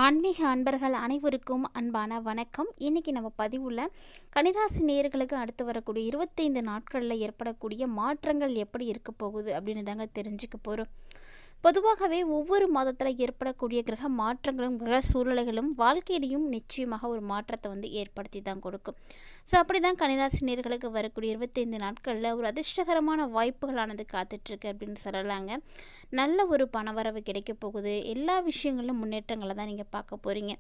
ஆன்மீக அன்பர்கள் அனைவருக்கும் அன்பான வணக்கம். இன்றைக்கி நம்ம பதிவுள்ள கன்னிராசி நேயர்களுக்கு அடுத்து வரக்கூடிய 25 நாட்களில் ஏற்படக்கூடிய மாற்றங்கள் எப்படி இருக்க போகுது அப்படின்னு தாங்க தெரிஞ்சுக்க போகிறோம். பொதுவாகவே ஒவ்வொரு மாதத்தில் ஏற்படக்கூடிய கிரக மாற்றங்களும் கிரக சூழ்நிலைகளும் வாழ்க்கையிலையும் நிச்சயமாக ஒரு மாற்றத்தை ஏற்படுத்தி தான் கொடுக்கும். ஸோ அப்படி தான் கன்னிராசி நேயர்களுக்கு வரக்கூடிய 25 நாட்களில் ஒரு அதிர்ஷ்டகரமான வாய்ப்புகளானது காத்துட்ருக்கு அப்படின்னு சொல்லலாங்க. நல்ல ஒரு பணவரவு கிடைக்க போகுது. எல்லா விஷயங்களிலும் முன்னேற்றங்களை தான் நீங்கள் பார்க்க போகிறீங்க.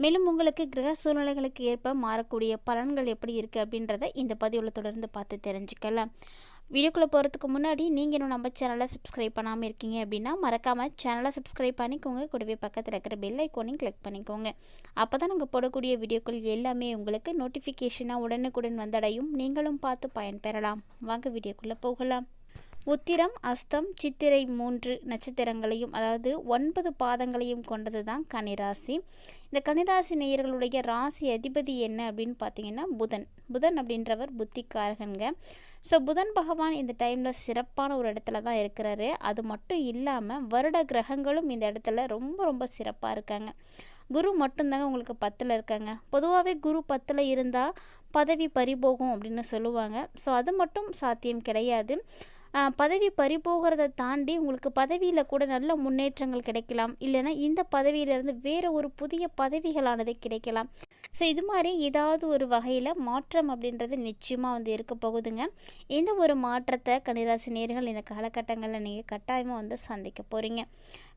மேலும் உங்களுக்கு கிரக சூழ்நிலைகளுக்கு ஏற்ப மாறக்கூடிய பலன்கள் எப்படி இருக்குது அப்படின்றத இந்த பதிவில் தொடர்ந்து பார்த்து தெரிஞ்சுக்கலாம். வீடியோக்குள்ளே போகிறதுக்கு முன்னாடி நீங்கள் இன்னும் நம்ம சேனலை சப்ஸ்கிரைப் பண்ணாமல் இருக்கீங்க அப்படின்னா மறக்காமல் சேனலை சப்ஸ்கிரைப் பண்ணிக்கோங்க. கூடவே பக்கத்தில் இருக்கிற பெல் ஐக்கானையும் கிளிக் பண்ணிக்கோங்க. அப்போ தான் நாங்கள் போடக்கூடிய வீடியோக்கள் எல்லாமே உங்களுக்கு நோட்டிஃபிகேஷனாக உடனுக்குடன் வந்தடையும். நீங்களும் பார்த்து பயன்பெறலாம். வாங்க வீடியோக்குள்ளே போகலாம். உத்திரம், அஸ்தம், சித்திரை 3 நட்சத்திரங்களையும் அதாவது 9 பாதங்களையும் கொண்டது தான் கன்னிராசி. இந்த கன்னிராசி நேயர்களுடைய ராசி அதிபதி என்ன அப்படின்னு பார்த்தீங்கன்னா புதன் அப்படின்றவர் புத்திக்காரகங்க. ஸோ புதன் பகவான் இந்த டைமில் சிறப்பான ஒரு இடத்துல தான் இருக்கிறாரு. அது மட்டும் இல்லாமல் வருட கிரகங்களும் இந்த இடத்துல ரொம்ப ரொம்ப சிறப்பாக இருக்காங்க. குரு மட்டும்தாங்க உங்களுக்கு 10ல் இருக்காங்க. பொதுவாகவே குரு 10ல் இருந்தால் பதவி பறிபோகும் அப்படின்னு சொல்லுவாங்க. ஸோ அது மட்டும் சாத்தியம் கிடையாது. பதவி பறிபோகிறத தாண்டி உங்களுக்கு பதவியில் கூட நல்ல முன்னேற்றங்கள் கிடைக்கலாம். இல்லைன்னா இந்த பதவியிலேருந்து வேறு ஒரு புதிய பதவிகளானது கிடைக்கலாம். ஸோ இது மாதிரி ஏதாவது ஒரு வகையில் மாற்றம் அப்படின்றது நிச்சயமாக இருக்க போகுதுங்க. இந்த ஒரு மாற்றத்தை கன்னிராசி நேயர்கள் இந்த காலகட்டங்களில் நீங்கள் கட்டாயமாக சந்திக்க போகிறீங்க.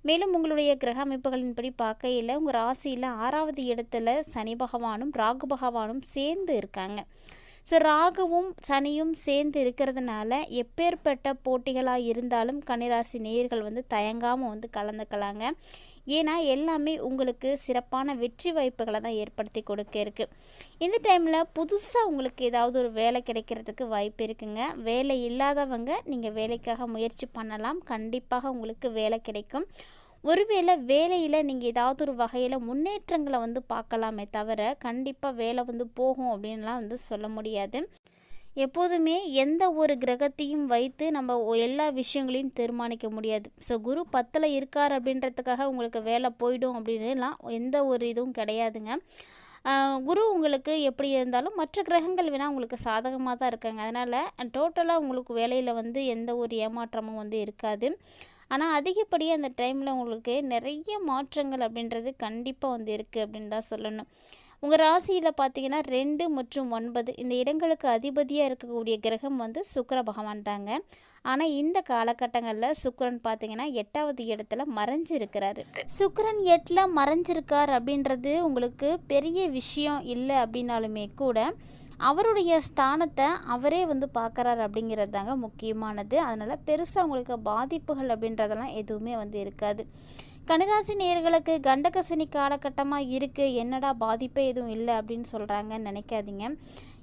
மேலும் உங்களுடைய கிரக அமைப்புகளின்படி பார்க்கையில் உங்கள் ராசியில் 6வது இடத்துல சனி பகவானும் ராகு பகவானும் சேர்ந்து இருக்காங்க. ஸோ ராகுவும் சனியும் சேர்ந்து இருக்கிறதுனால எப்பேற்பட்ட போட்டிகளாக இருந்தாலும் கன்னிராசி நேயர்கள் தயங்காமல் கலந்துக்கலாங்க. ஏன்னா எல்லாமே உங்களுக்கு சிறப்பான வெற்றி வாய்ப்புகளை தான் ஏற்படுத்தி கொடுக்க இருக்குது. இந்த டைமில் புதுசாக உங்களுக்கு ஏதாவது ஒரு வேலை கிடைக்கிறதுக்கு வாய்ப்பு இருக்குங்க. வேலை இல்லாதவங்க நீங்கள் வேலைக்காக முயற்சி பண்ணலாம். கண்டிப்பாக உங்களுக்கு வேலை கிடைக்கும். ஒருவேளை வேலையில் நீங்கள் ஏதாவது ஒரு வகையில் முன்னேற்றங்களை பார்க்கலாமே தவிர கண்டிப்பாக வேலை போகும் அப்படின்லாம் சொல்ல முடியாது. எப்போதுமே எந்த ஒரு கிரகத்தையும் வைத்து நம்ம எல்லா விஷயங்களையும் தீர்மானிக்க முடியாது. ஸோ குரு 10ல் இருக்கார் அப்படின்றதுக்காக உங்களுக்கு வேலை போயிடும் அப்படின்னுலாம் எந்த ஒரு இதுவும் கிடையாதுங்க. குரு உங்களுக்கு எப்படி இருந்தாலும் மற்ற கிரகங்கள் வேணால் உங்களுக்கு சாதகமாக தான் இருக்காங்க. அதனால் டோட்டலாக உங்களுக்கு வேலையில் எந்த ஒரு ஏமாற்றமும் இருக்காது. ஆனால் அதிகப்படியாக அந்த டைமில் உங்களுக்கு நிறைய மாற்றங்கள் அப்படின்றது கண்டிப்பாக இருக்குது அப்படின்னு தான் சொல்லணும். உங்கள் ராசியில் பார்த்தீங்கன்னா 2 மற்றும் 9 இந்த இடங்களுக்கு அதிபதியாக இருக்கக்கூடிய கிரகம் சுக்கிர பகவான் தாங்க. ஆனால் இந்த காலகட்டங்களில் சுக்கிரன் பார்த்தீங்கன்னா 8வது இடத்துல மறைஞ்சிருக்கிறாரு. சுக்கிரன் 8ல் மறைஞ்சிருக்கார் அப்படின்றது உங்களுக்கு பெரிய விஷயம் இல்லை அப்படின்னாலுமே கூட அவருடைய ஸ்தானத்தை அவரே பார்க்குறாரு அப்படிங்கிறது தாங்க முக்கியமானது. அதனால் பெருசாக உங்களுக்கு பாதிப்புகள் அப்படின்றதெல்லாம் எதுவுமே இருக்காது. கன்னிராசி நேயர்களுக்கு கண்டக சனி காலகட்டமாக இருக்குது, என்னடா பாதிப்பே எதுவும் இல்லை அப்படின்னு சொல்கிறாங்கன்னு நினைக்காதீங்க.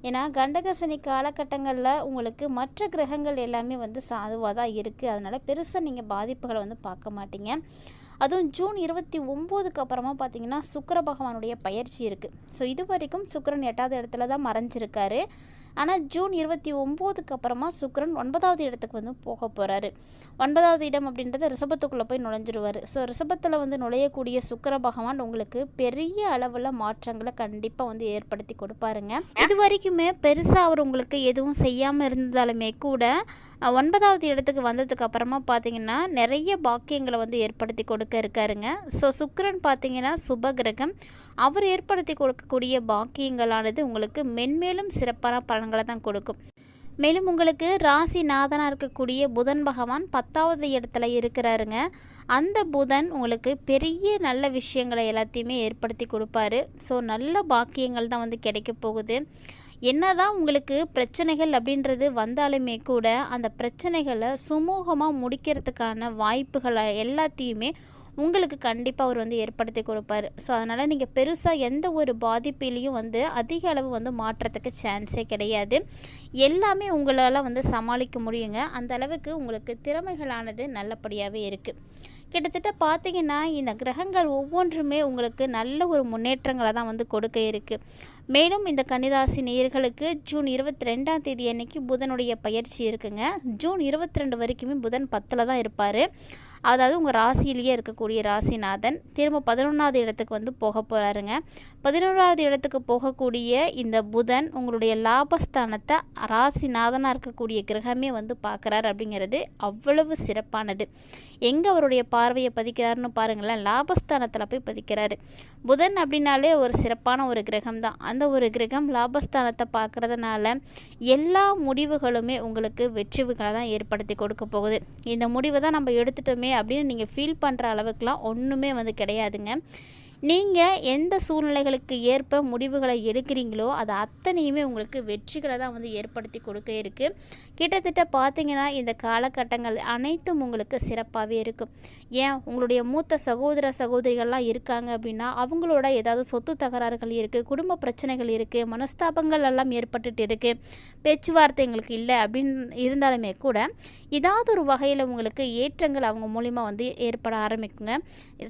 ஏன்னா கண்டக சனி காலகட்டங்களில் உங்களுக்கு மற்ற கிரகங்கள் எல்லாமே சாதுவாக தான் இருக்குது. அதனால் பெருசாக நீங்கள் பாதிப்புகளை பார்க்க மாட்டீங்க. அதுவும் ஜூன் 29க்கு அப்புறமா பார்த்தீங்கன்னா சுக்கிர பகவானுடைய பயிற்சி இருக்குது. ஸோ இது வரைக்கும் சுக்கிரன் 8வது இடத்துல தான் மறைஞ்சிருக்காரு. ஆனால் ஜூன் 29க்கு அப்புறமா சுக்கிரன் 9வது இடத்துக்கு போக போகிறாரு. 9வது இடம் அப்படின்றது ரிஷபத்துக்குள்ளே போய் நுழைஞ்சிருவார். ஸோ ரிஷபத்தில் நுழையக்கூடிய சுக்கிர பகவான் உங்களுக்கு பெரிய அளவில் மாற்றங்களை கண்டிப்பாக ஏற்படுத்தி கொடுப்பாருங்க. இது வரைக்குமே பெருசாக அவர் உங்களுக்கு எதுவும் செய்யாமல் இருந்தாலுமே கூட 9வது இடத்துக்கு வந்ததுக்கு அப்புறமா பார்த்தீங்கன்னா நிறைய பாக்கியங்களை ஏற்படுத்தி கொடுக்க இருக்காருங்க. ஸோ சுக்கிரன் பார்த்தீங்கன்னா சுப கிரகம். அவர் ஏற்படுத்தி கொடுக்கக்கூடிய பாக்கியங்களானது உங்களுக்கு மென்மேலும் சிறப்பான பலன்களை தான் கொடுக்கும். மேலும் உங்களுக்கு ராசி நாதனாக இருக்கக்கூடிய புதன் பகவான் 10வது இடத்துல இருக்கிறாருங்க. அந்த புதன் உங்களுக்கு பெரிய நல்ல விஷயங்களை எல்லாத்தையுமே ஏற்படுத்தி கொடுப்பாரு. ஸோ நல்ல பாக்கியங்கள் தான் கிடைக்க போகுது. என்னதான் உங்களுக்கு பிரச்சனைகள் அப்படின்றது வந்தாலுமே கூட அந்த பிரச்சனைகளை சுமூகமாக முடிக்கிறதுக்கான வாய்ப்புகளை எல்லாத்தையுமே உங்களுக்கு கண்டிப்பாக அவர் ஏற்படுத்தி கொடுப்பார். ஸோ அதனால் நீங்கள் பெருசாக எந்த ஒரு பாதிப்பிலையும் அதிக அளவு மாற்றத்துக்கு சான்ஸே கிடையாது. எல்லாமே உங்களால் சமாளிக்க முடியுங்க. அந்த அளவுக்கு உங்களுக்கு திறமைகளானது நல்லபடியாகவே இருக்குது. கிட்டத்தட்ட பார்த்தீங்கன்னா இந்த கிரகங்கள் ஒவ்வொன்றுமே உங்களுக்கு நல்ல ஒரு முன்னேற்றங்களை தான் கொடுக்க இருக்குது. மேலும் இந்த கன்னிராசி நேயர்களுக்கு ஜூன் 22ஆம் தேதி அன்னைக்கு புதனுடைய பயிற்சி இருக்குங்க. ஜூன் 22 வரைக்குமே புதன் 10ல் தான் இருப்பார். அதாவது உங்கள் ராசியிலேயே இருக்கக்கூடிய ராசிநாதன் திரும்ப 11வது இடத்துக்கு வந்து போக போகிறாருங்க. 11வது இடத்துக்கு போகக்கூடிய இந்த புதன் உங்களுடைய லாபஸ்தானத்தை ராசிநாதனாக இருக்கக்கூடிய கிரகமே வந்து பார்க்குறாரு அப்படிங்கிறது அவ்வளவு சிறப்பானது. எங்கே அவருடைய பார்வையை பதிக்கிறாருன்னு பாருங்களேன், லாபஸ்தானத்தில் போய் பதிக்கிறாரு. புதன் அப்படின்னாலே ஒரு சிறப்பான ஒரு கிரகம் தான். அந்த ஒரு கிரகம் லாபஸ்தானத்தை பார்க்குறதுனால எல்லா முடிவுகளுமே உங்களுக்கு வெற்றிகளை தான் ஏற்படுத்தி கொடுக்க போகுது. இந்த முடிவை தான் நம்ம எடுத்துட்டோமே அப்படின்னு நீங்கள் ஃபீல் பண்ணுற அளவுக்குலாம் ஒன்றுமே வந்து கிடையாதுங்க. நீங்கள் எந்த சூழ்நிலைகளுக்கு ஏற்ப முடிவுகளை எடுக்கிறீங்களோ அது அத்தனையுமே உங்களுக்கு வெற்றிகளை தான் வந்து ஏற்படுத்தி கொடுக்க இருக்குது. கிட்டத்தட்ட பார்த்திங்கன்னா இந்த காலகட்டங்கள் அனைத்தும் உங்களுக்கு சிறப்பாகவே இருக்கும். ஏன் உங்களுடைய மூத்த சகோதர சகோதரிகள்லாம் இருக்காங்க அப்படின்னா அவங்களோட ஏதாவது சொத்து தகராறுகள் இருக்குது, குடும்ப பிரச்சனைகள் இருக்குது, மனஸ்தாபங்கள் எல்லாம் ஏற்பட்டுட்டு இருக்குது, பேச்சுவார்த்தை எங்களுக்கு இல்லை அப்படின்னு இருந்தாலுமே கூட ஏதாவது ஒரு வகையில் உங்களுக்கு ஏற்றங்கள் அவங்க மூலிமா வந்து ஏற்பட ஆரம்பிக்குங்க.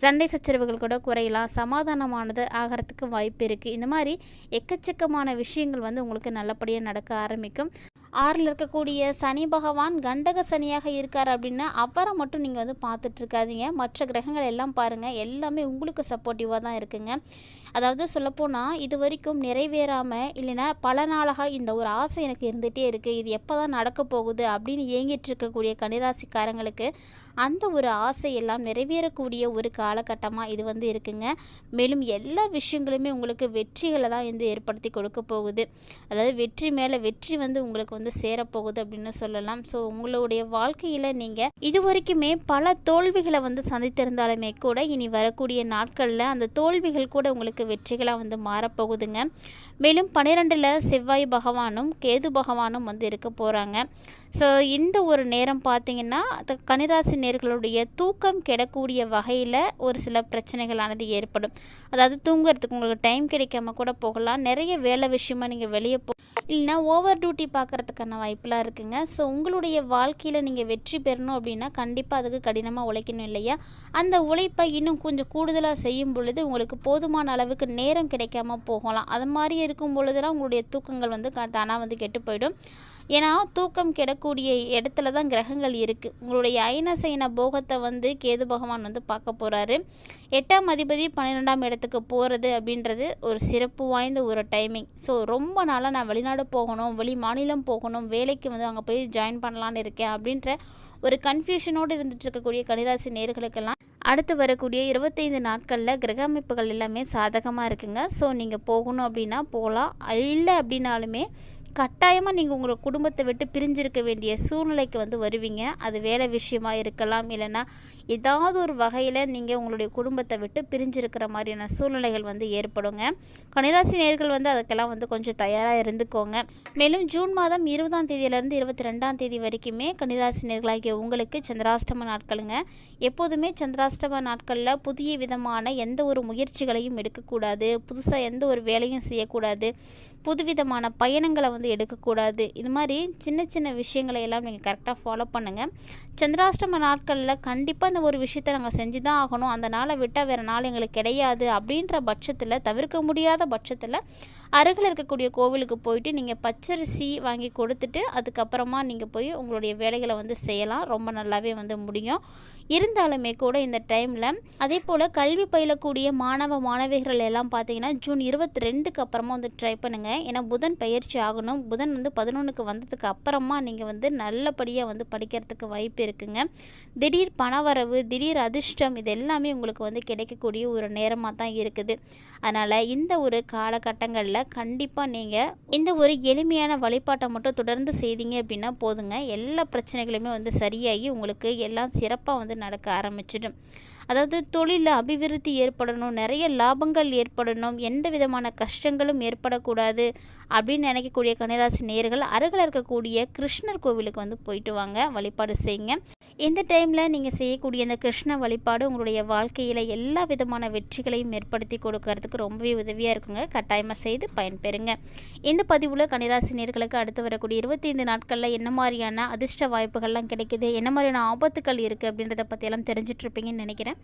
சண்டை சச்சரவுகள் கூட குறையலாம், சமாதானமானது ஆகிறதுக்கு வாய்ப்பு இருக்குது. இந்த மாதிரி எக்கச்சக்கமான விஷயங்கள் வந்து உங்களுக்கு நல்லபடியாக நடக்க ஆரம்பிக்கும். 6ல் இருக்கக்கூடிய சனி பகவான் கண்டக சனியாக இருக்கார் அப்படின்னா அவரை மட்டும் நீங்கள் வந்து பார்த்துட்ருக்காதீங்க. மற்ற கிரகங்கள் எல்லாம் பாருங்கள், எல்லாமே உங்களுக்கு சப்போர்ட்டிவாக தான் இருக்குங்க. அதாவது சொல்லப்போனால் இது வரைக்கும் நிறைவேறாமல் இல்லைன்னா பல நாளாக இந்த ஒரு ஆசை எனக்கு இருந்துகிட்டே இருக்குது, இது எப்போ தான் நடக்க போகுது அப்படின்னு ஏங்கிட்டு இருக்கக்கூடிய கன்னிராசிக்காரங்களுக்கு அந்த ஒரு ஆசை எல்லாம் நிறைவேறக்கூடிய ஒரு காலகட்டமாக இது வந்து இருக்குங்க. மேலும் எல்லா விஷயங்களுமே உங்களுக்கு வெற்றிகளை தான் வந்து ஏற்படுத்தி கொடுக்க போகுது. அதாவது வெற்றி மேலே வெற்றி வந்து உங்களுக்கு வந்து சேரப்போகுது அப்படின்னு சொல்லலாம். ஸோ உங்களுடைய வாழ்க்கையில் நீங்கள் இது வரைக்குமே பல தோல்விகளை வந்து சந்தித்திருந்தாலுமே கூட இனி வரக்கூடிய நாட்களில் அந்த தோல்விகள் கூட உங்களுக்கு வெற்றிகளாக வந்து மாறப்போகுதுங்க. மேலும் 12ல் செவ்வாய் பகவானும் கேது பகவானும் வந்து இருக்க போகிறாங்க. ஸோ இந்த ஒரு நேரம் பார்த்திங்கன்னா கன்னிராசி நேயர்களுடைய தூக்கம் கெடக்கூடிய வகையில் ஒரு சில பிரச்சனைகளானது ஏற்படும். அதாவது தூங்குறதுக்கு உங்களுக்கு டைம் கிடைக்காம கூட போகலாம். நிறைய வேலை விஷயமா நீங்கள் வெளியே இல்லைனா ஓவர் டியூட்டி பார்க்குறதுக்கான வாய்ப்பெலாம் இருக்குங்க. ஸோ உங்களுடைய வாழ்க்கையில் நீங்கள் வெற்றி பெறணும் அப்படின்னா கண்டிப்பாக அதுக்கு கடினமாக உழைக்கணும் இல்லையா? அந்த உழைப்பை இன்னும் கொஞ்சம் கூடுதலாக செய்யும் பொழுது உங்களுக்கு போதுமான அளவுக்கு நேரம் கிடைக்காம போகலாம். அது மாதிரி இருக்கும் பொழுதுலாம் உங்களுடைய தூக்கங்கள் வந்து தானாக வந்து கெட்டு போயிடும். ஏன்னா தூக்கம் கெடக்கூடிய இடத்துல தான் கிரகங்கள் இருக்குது. உங்களுடைய ஐனசைன போகத்தை வந்து கேது பகவான் வந்து பார்க்க போகிறாரு. 8ஆம் அதிபதி 12ஆம் இடத்துக்கு போகிறது அப்படின்றது ஒரு சிறப்பு வாய்ந்த ஒரு டைமிங். ஸோ ரொம்ப நாளாக நான் வெளிநாடு போகணும், வெளி மாநிலம் போகணும், வேலைக்கு வந்து அங்கே போய் ஜாயின் பண்ணலான்னு இருக்கேன் அப்படின்ற ஒரு கன்ஃபியூஷனோடு இருந்துட்டு இருக்கக்கூடிய கன்னிராசி நேயர்களுக்கெல்லாம் அடுத்து வரக்கூடிய 25 நாட்களில் கிரக அமைப்புகள் எல்லாமே சாதகமாக இருக்குங்க. ஸோ நீங்கள் போகணும் அப்படின்னா போகலாம். இல்லை அப்படின்னாலுமே கட்டாயமாக நீங்கள் உங்களோட குடும்பத்தை விட்டு பிரிஞ்சிருக்க வேண்டிய சூழ்நிலைக்கு வந்து வருவீங்க. அது வேலை விஷயமாக இருக்கலாம், இல்லைன்னா ஏதாவது ஒரு வகையில் நீங்கள் உங்களுடைய குடும்பத்தை விட்டு பிரிஞ்சிருக்கிற மாதிரியான சூழ்நிலைகள் வந்து ஏற்படுங்க. கன்னிராசி நேயர்கள் வந்து அதுக்கெல்லாம் வந்து கொஞ்சம் தயாராக இருந்துக்கோங்க. மேலும் ஜூன் மாதம் 20ஆம் தேதியிலேருந்து 22ஆம் தேதி வரைக்குமே கன்னிராசி நேயர்களாகிய உங்களுக்கு சந்திராஷ்டம நாட்களுங்க. எப்போதுமே சந்திராஷ்டம நாட்களில் புதிய விதமான எந்த ஒரு முயற்சிகளையும் எடுக்கக்கூடாது, புதுசாக எந்த ஒரு வேலையும் செய்யக்கூடாது, புதுவிதமான பயணங்களை வந்து எடுக்கக்கூடாது. இது மாதிரி சின்ன சின்ன விஷயங்களை எல்லாம் நீங்கள் கரெக்டாக ஃபாலோ பண்ணுங்கள். சந்திராஷ்டம நாட்களில் கண்டிப்பாக இந்த ஒரு விஷயத்தை நாங்கள் செஞ்சு தான் ஆகணும், அந்த நாளை விட்டால் வேறு நாள் எங்களுக்கு கிடையாது அப்படின்ற பட்சத்தில், தவிர்க்க முடியாத பட்சத்தில் அருகில் இருக்கக்கூடிய கோவிலுக்கு போயிட்டு நீங்கள் பச்சரிசி வாங்கி கொடுத்துட்டு அதுக்கப்புறமா நீங்கள் போய் உங்களுடைய வேலைகளை வந்து செய்யலாம். ரொம்ப நல்லாவே வந்து முடியும். இருந்தாலுமே கூட இந்த டைமில் அதே போல் கல்வி பயிலக்கூடிய மாணவ மாணவிகள் எல்லாம் பார்த்தீங்கன்னா ஜூன் 22க்கு அப்புறமா வந்து ட்ரை பண்ணுங்கள். ஏன்னா புதன் பயிற்சி ஆகணும். புதன் வந்து 11க்கு வந்ததுக்கு அப்புறமா நீங்கள் வந்து நல்லபடியாக வந்து படிக்கிறதுக்கு வாய்ப்பு இருக்குங்க. திடீர் பணவரவு, திடீர் அதிர்ஷ்டம் இது எல்லாமே உங்களுக்கு வந்து கிடைக்கக்கூடிய ஒரு நேரமாக தான் இருக்குது. அதனால் இந்த ஒரு காலகட்டங்களில் கண்டிப்பாக நீங்கள் இந்த ஒரு எளிமையான வழிபாட்டை மட்டும் தொடர்ந்து செய்தீங்க அப்படின்னா போதுங்க. எல்லா பிரச்சனைகளுமே வந்து சரியாகி உங்களுக்கு எல்லாம் சிறப்பாக வந்து நடக்க ஆரம்பிச்சிடும். அதாவது தொழிலில் அபிவிருத்தி ஏற்படணும், நிறைய லாபங்கள் ஏற்படணும், எந்த விதமான கஷ்டங்களும் ஏற்படக்கூடாது அப்படின்னு நினைக்கக்கூடிய கன்னிராசி நேயர்கள் அருகில் இருக்கக்கூடிய கிருஷ்ணர் கோவிலுக்கு வந்து போயிட்டு வாங்க, வழிபாடு செய்யுங்க. இந்த டைமில் நீங்கள் செய்யக்கூடிய இந்த கிருஷ்ண வழிபாடு உங்களுடைய வாழ்க்கையில் எல்லா விதமான வெற்றிகளையும் ஏற்படுத்தி கொடுக்கறதுக்கு ரொம்பவே உதவியாக இருக்குங்க. கட்டாயமாக செய்து பயன்பெறுங்க. இந்த பதிவில் கன்னிராசி நேயர்களுக்கு அடுத்து வரக்கூடிய 25 நாட்களில் என்ன மாதிரியான அதிர்ஷ்ட வாய்ப்புகள்லாம் கிடைக்குது, என்ன மாதிரியான ஆபத்துக்கள் இருக்குது அப்படின்றத பற்றியெல்லாம் தெரிஞ்சிட்ருப்பீங்கன்னு நினைக்கிறேன்.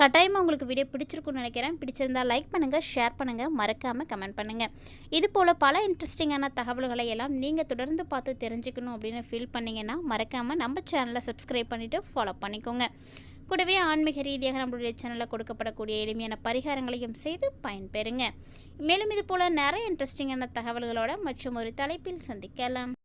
கட்டாயமாக உங்களுக்கு வீடியோ பிடிச்சிருக்குன்னு நினைக்கிறேன். பிடிச்சிருந்தால் லைக் பண்ணுங்கள், ஷேர் பண்ணுங்கள், மறக்காமல் கமெண்ட் பண்ணுங்கள். இது போல் பல இன்ட்ரெஸ்டிங்கான தகவல்களை எல்லாம் நீங்கள் தொடர்ந்து பார்த்து தெரிஞ்சுக்கணும் அப்படின்னு ஃபீல் பண்ணிங்கன்னா மறக்காமல் நம்ம சேனலை சப்ஸ்கிரைப் பண்ணிவிட்டு ஃபாலோ பண்ணிக்கோங்க. கூடவே ஆன்மீக ரீதியாக நம்மளுடைய சேனலில் கொடுக்கப்படக்கூடிய எளிமையான பரிகாரங்களையும் செய்து பயன்பெறுங்க. மேலும் இது போல் நிறைய இன்ட்ரெஸ்டிங்கான தகவல்களோட மற்றும் ஒரு தலைப்பில் சந்திக்கலாம்.